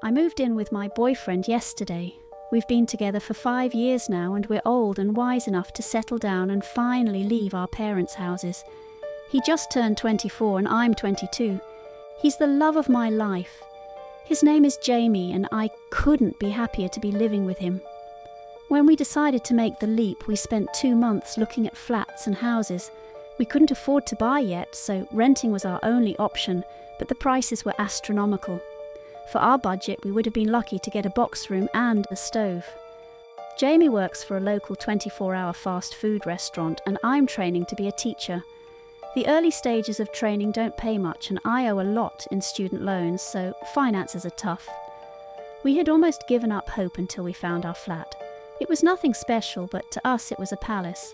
I moved in with my boyfriend yesterday. We've been together for 5 years now, and we're old and wise enough to settle down and finally leave our parents' houses. He just turned 24 and I'm 22. He's the love of my life. His name is Jamie, and I couldn't be happier to be living with him. When we decided to make the leap, we spent 2 months looking at flats and houses. We couldn't afford to buy yet, so renting was our only option, but the prices were astronomical. For our budget, we would have been lucky to get a box room and a stove. Jamie works for a local 24-hour fast food restaurant, and I'm training to be a teacher. The early stages of training don't pay much, and I owe a lot in student loans, so finances are tough. We had almost given up hope until we found our flat. It was nothing special, but to us it was a palace.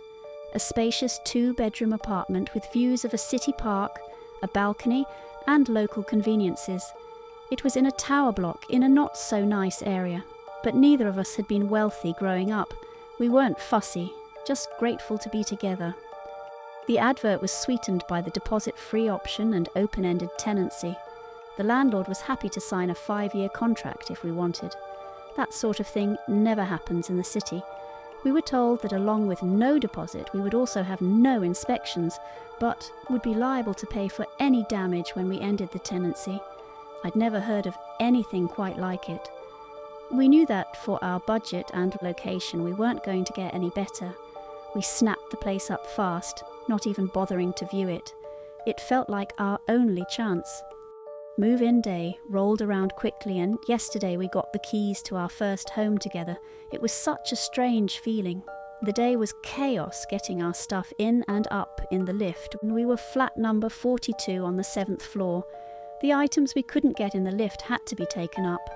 A spacious 2-bedroom apartment with views of a city park, a balcony, and local conveniences. It was in a tower block in a not-so-nice area, but neither of us had been wealthy growing up. We weren't fussy, just grateful to be together. The advert was sweetened by the deposit-free option and open-ended tenancy. The landlord was happy to sign a 5-year contract if we wanted. That sort of thing never happens in the city. We were told that along with no deposit, we would also have no inspections, but would be liable to pay for any damage when we ended the tenancy. I'd never heard of anything quite like it. We knew that for our budget and location, we weren't going to get any better. We snapped the place up fast, not even bothering to view it. It felt like our only chance. Move-in day rolled around quickly, and yesterday we got the keys to our first home together. It was such a strange feeling. The day was chaos getting our stuff in and up in the lift, and we were flat number 42 on the 7th floor. The items we couldn't get in the lift had to be taken up.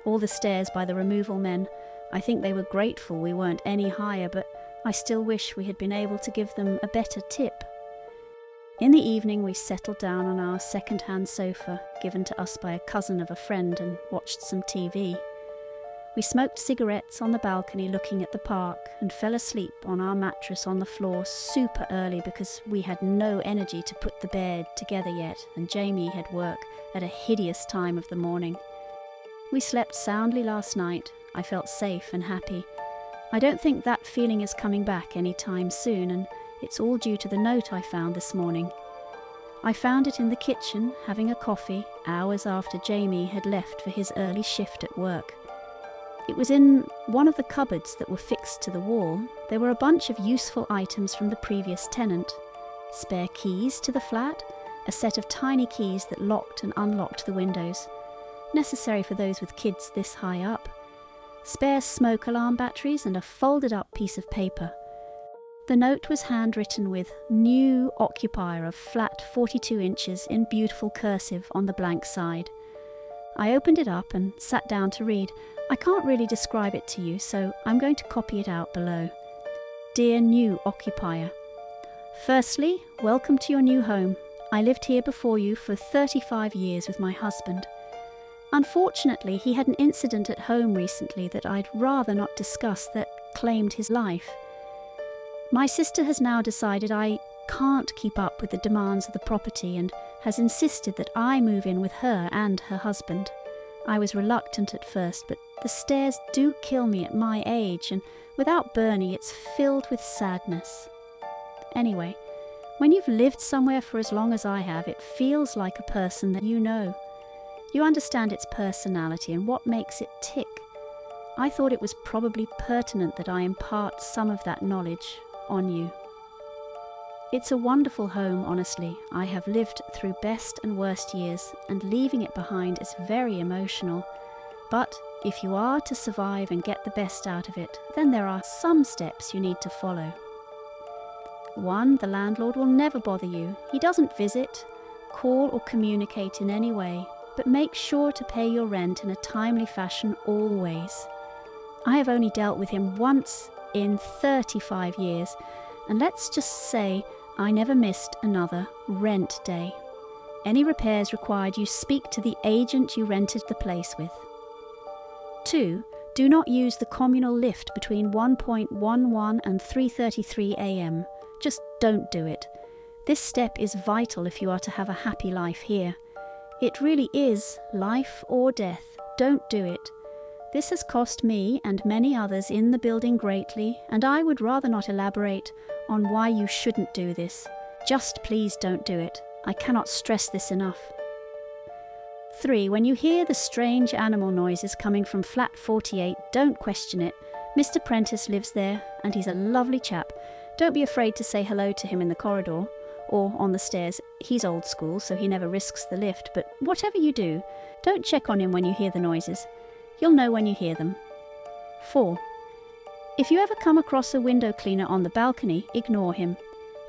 All the stairs by the removal men. I think they were grateful we weren't any higher, but I still wish we had been able to give them a better tip. In the evening we settled down on our second-hand sofa, given to us by a cousin of a friend, and watched some TV. We smoked cigarettes on the balcony looking at the park, and fell asleep on our mattress on the floor super early because we had no energy to put the bed together yet, and Jamie had work at a hideous time of the morning. We slept soundly last night. I felt safe and happy. I don't think that feeling is coming back any time soon, and it's all due to the note I found this morning. I found it in the kitchen, having a coffee, hours after Jamie had left for his early shift at work. It was in one of the cupboards that were fixed to the wall. There were a bunch of useful items from the previous tenant. Spare keys to the flat, a set of tiny keys that locked and unlocked the windows, necessary for those with kids this high up. Spare smoke alarm batteries, and a folded-up piece of paper. The note was handwritten with "New occupier of flat 42 inches" in beautiful cursive on the blank side. I opened it up and sat down to read. I can't really describe it to you, so I'm going to copy it out below. Dear new occupier. Firstly, welcome to your new home. I lived here before you for 35 years with my husband. Unfortunately, he had an incident at home recently that I'd rather not discuss that claimed his life. My sister has now decided I can't keep up with the demands of the property and has insisted that I move in with her and her husband. I was reluctant at first, but the stairs do kill me at my age, and without Bernie it's filled with sadness. Anyway, when you've lived somewhere for as long as I have, it feels like a person that you know. You understand its personality and what makes it tick. I thought it was probably pertinent that I impart some of that knowledge on you. It's a wonderful home, honestly. I have lived through best and worst years, and leaving it behind is very emotional. But if you are to survive and get the best out of it, then there are some steps you need to follow. 1. The landlord will never bother you. He doesn't visit, call or communicate in any way, but make sure to pay your rent in a timely fashion always. I have only dealt with him once in 35 years, and let's just say I never missed another rent day. Any repairs required, you speak to the agent you rented the place with. 2. Do not use the communal lift between 1:11 and 3:33 a.m. Just don't do it. This step is vital if you are to have a happy life here. It really is life or death don't do it. This has cost me and many others in the building greatly, and I would rather not elaborate on why you shouldn't do this. Just please don't do it. I cannot stress this enough. 3. When you hear the strange animal noises coming from flat 48, don't question it. Mr. Prentice lives there, and he's a lovely chap. Don't be afraid to say hello to him in the corridor or on the stairs. He's old school, so he never risks the lift, but whatever you do, don't check on him when you hear the noises. You'll know when you hear them. 4. If you ever come across a window cleaner on the balcony, ignore him.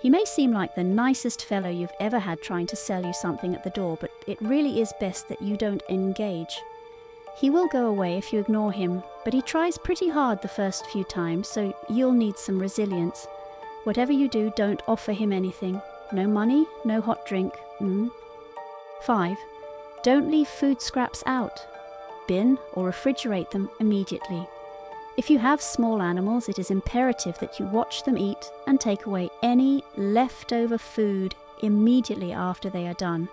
He may seem like the nicest fellow you've ever had trying to sell you something at the door, but it really is best that you don't engage. He will go away if you ignore him, but he tries pretty hard the first few times, so you'll need some resilience. Whatever you do, don't offer him anything. No money, no hot drink. 5. Don't leave food scraps out. Bin or refrigerate them immediately. If you have small animals, it is imperative that you watch them eat and take away any leftover food immediately after they are done.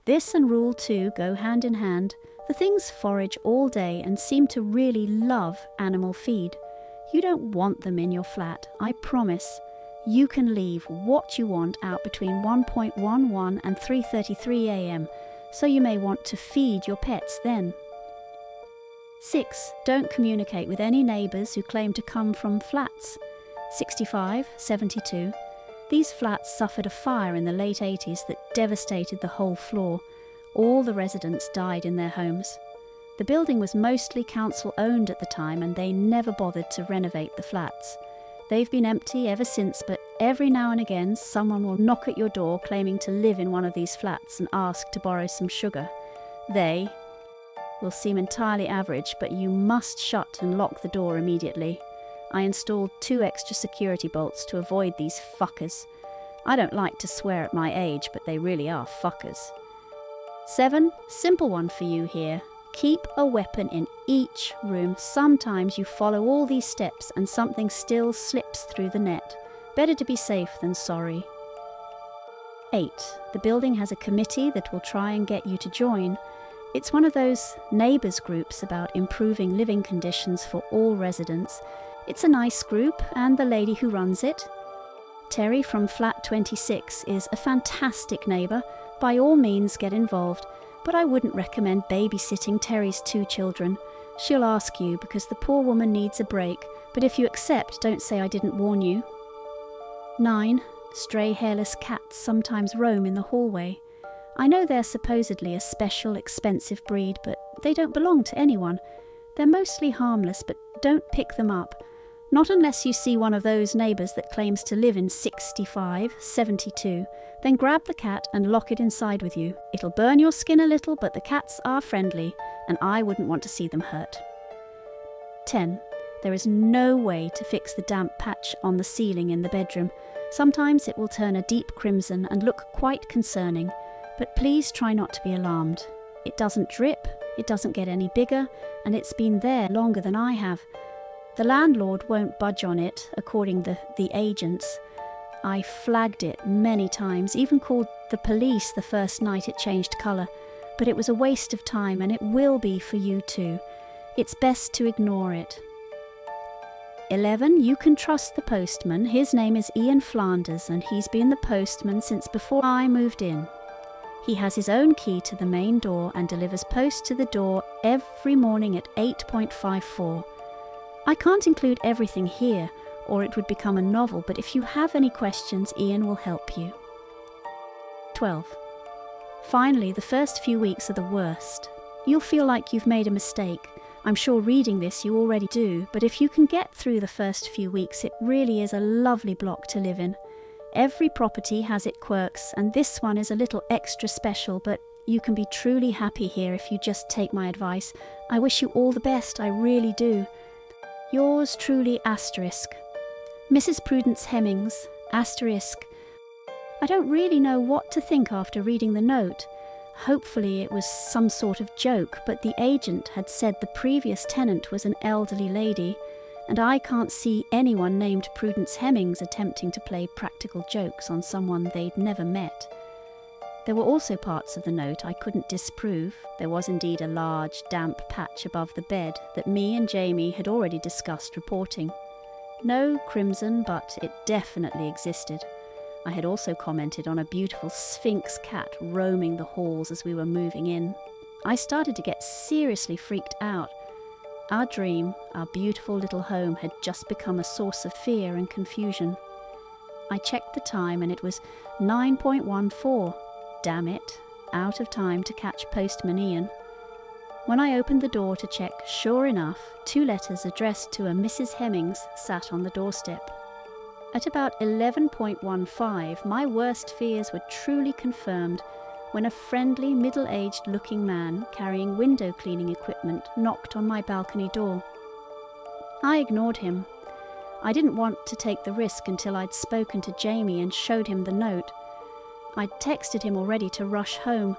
This and Rule 2 go hand in hand. The things forage all day and seem to really love animal feed. You don't want them in your flat, I promise. You can leave what you want out between 1:11 and 3:33 a.m, so you may want to feed your pets then. 6. Don't communicate with any neighbours who claim to come from flats. 65, 72. These flats suffered a fire in the late 80s that devastated the whole floor. All the residents died in their homes. The building was mostly council-owned at the time, and they never bothered to renovate the flats. They've been empty ever since, but every now and again someone will knock at your door claiming to live in one of these flats and ask to borrow some sugar. They will seem entirely average, but you must shut and lock the door immediately. I installed 2 extra security bolts to avoid these fuckers. I don't like to swear at my age, but they really are fuckers. 7. Simple one for you here. Keep a weapon in each room. Sometimes you follow all these steps and something still slips through the net. Better to be safe than sorry. 8. The building has a committee that will try and get you to join. It's one of those neighbours groups about improving living conditions for all residents. It's a nice group, and the lady who runs it, Terry from flat 26, is a fantastic neighbour. By all means get involved, but I wouldn't recommend babysitting Terry's 2 children. She'll ask you because the poor woman needs a break, but if you accept, don't say I didn't warn you. 9. Stray hairless cats sometimes roam in the hallway. I know they're supposedly a special, expensive breed, but they don't belong to anyone. They're mostly harmless, but don't pick them up. Not unless you see one of those neighbours that claims to live in 65, 72. Then grab the cat and lock it inside with you. It'll burn your skin a little, but the cats are friendly, and I wouldn't want to see them hurt. 10. There is no way to fix the damp patch on the ceiling in the bedroom. Sometimes it will turn a deep crimson and look quite concerning, but please try not to be alarmed. It doesn't drip, it doesn't get any bigger, and it's been there longer than I have. The landlord won't budge on it, according to the agents. I flagged it many times, even called the police the first night it changed colour, but it was a waste of time, and it will be for you too. It's best to ignore it. 11. You can trust the postman. His name is Ian Flanders, and he's been the postman since before I moved in. He has his own key to the main door and delivers post to the door every morning at 8:54. I can't include everything here, or it would become a novel, but if you have any questions, Ian will help you. 12. Finally, the first few weeks are the worst. You'll feel like you've made a mistake. I'm sure reading this you already do, but if you can get through the first few weeks, it really is a lovely block to live in. Every property has its quirks, and this one is a little extra special, but you can be truly happy here if you just take my advice. I wish you all the best, I really do. Yours truly, Asterisk. Mrs. Prudence Hemmings, Asterisk. I don't really know what to think after reading the note. Hopefully it was some sort of joke, but the agent had said the previous tenant was an elderly lady, and I can't see anyone named Prudence Hemmings attempting to play practical jokes on someone they'd never met. There were also parts of the note I couldn't disprove. There was indeed a large, damp patch above the bed that me and Jamie had already discussed reporting. No crimson, but it definitely existed. I had also commented on a beautiful Sphinx cat roaming the halls as we were moving in. I started to get seriously freaked out. Our dream, our beautiful little home, had just become a source of fear and confusion. I checked the time and it was 9:14. Damn it, out of time to catch postman Ian. When I opened the door to check, sure enough, 2 letters addressed to a Mrs. Hemmings sat on the doorstep. At about 11:15, my worst fears were truly confirmed when a friendly, middle-aged looking man carrying window cleaning equipment knocked on my balcony door. I ignored him. I didn't want to take the risk until I'd spoken to Jamie and showed him the note. I'd texted him already to rush home.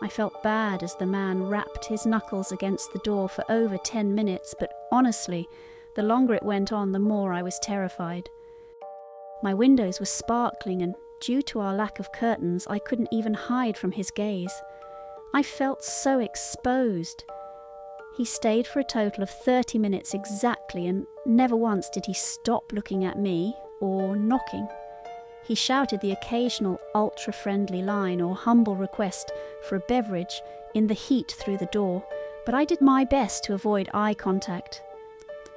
I felt bad as the man rapped his knuckles against the door for over 10 minutes, but honestly, the longer it went on, the more I was terrified. My windows were sparkling, and due to our lack of curtains, I couldn't even hide from his gaze. I felt so exposed. He stayed for a total of 30 minutes exactly, and never once did he stop looking at me or knocking. He shouted the occasional ultra-friendly line or humble request for a beverage in the heat through the door, but I did my best to avoid eye contact.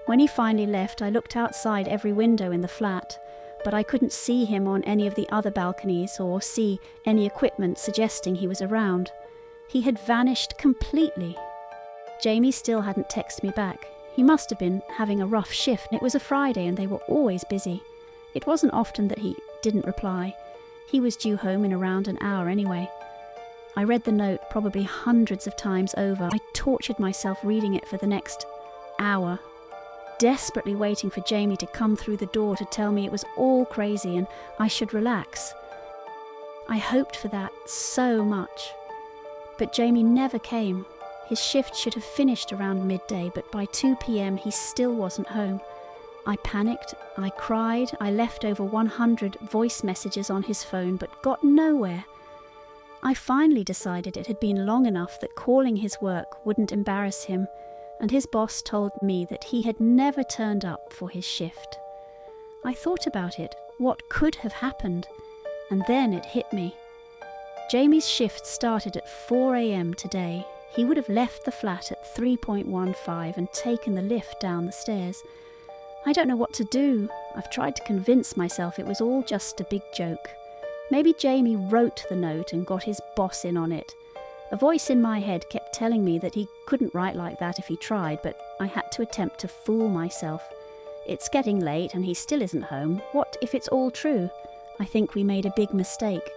When he finally left, I looked outside every window in the flat, but I couldn't see him on any of the other balconies or see any equipment suggesting he was around. He had vanished completely. Jamie still hadn't texted me back. He must have been having a rough shift. It was a Friday and they were always busy. It wasn't often that he didn't reply. He was due home in around an hour anyway. I read the note probably hundreds of times over. I tortured myself reading it for the next hour, desperately waiting for Jamie to come through the door to tell me it was all crazy and I should relax. I hoped for that so much. But Jamie never came. His shift should have finished around midday, but by 2 p.m. he still wasn't home. I panicked, I cried, I left over 100 voice messages on his phone, but got nowhere. I finally decided it had been long enough that calling his work wouldn't embarrass him, and his boss told me that he had never turned up for his shift. I thought about it, what could have happened, and then it hit me. Jamie's shift started at 4 a.m. today. He would have left the flat at 3:15 and taken the lift down the stairs. I don't know what to do. I've tried to convince myself it was all just a big joke. Maybe Jamie wrote the note and got his boss in on it. A voice in my head kept telling me that he couldn't write like that if he tried, but I had to attempt to fool myself. It's getting late and he still isn't home. What if it's all true? I think we made a big mistake.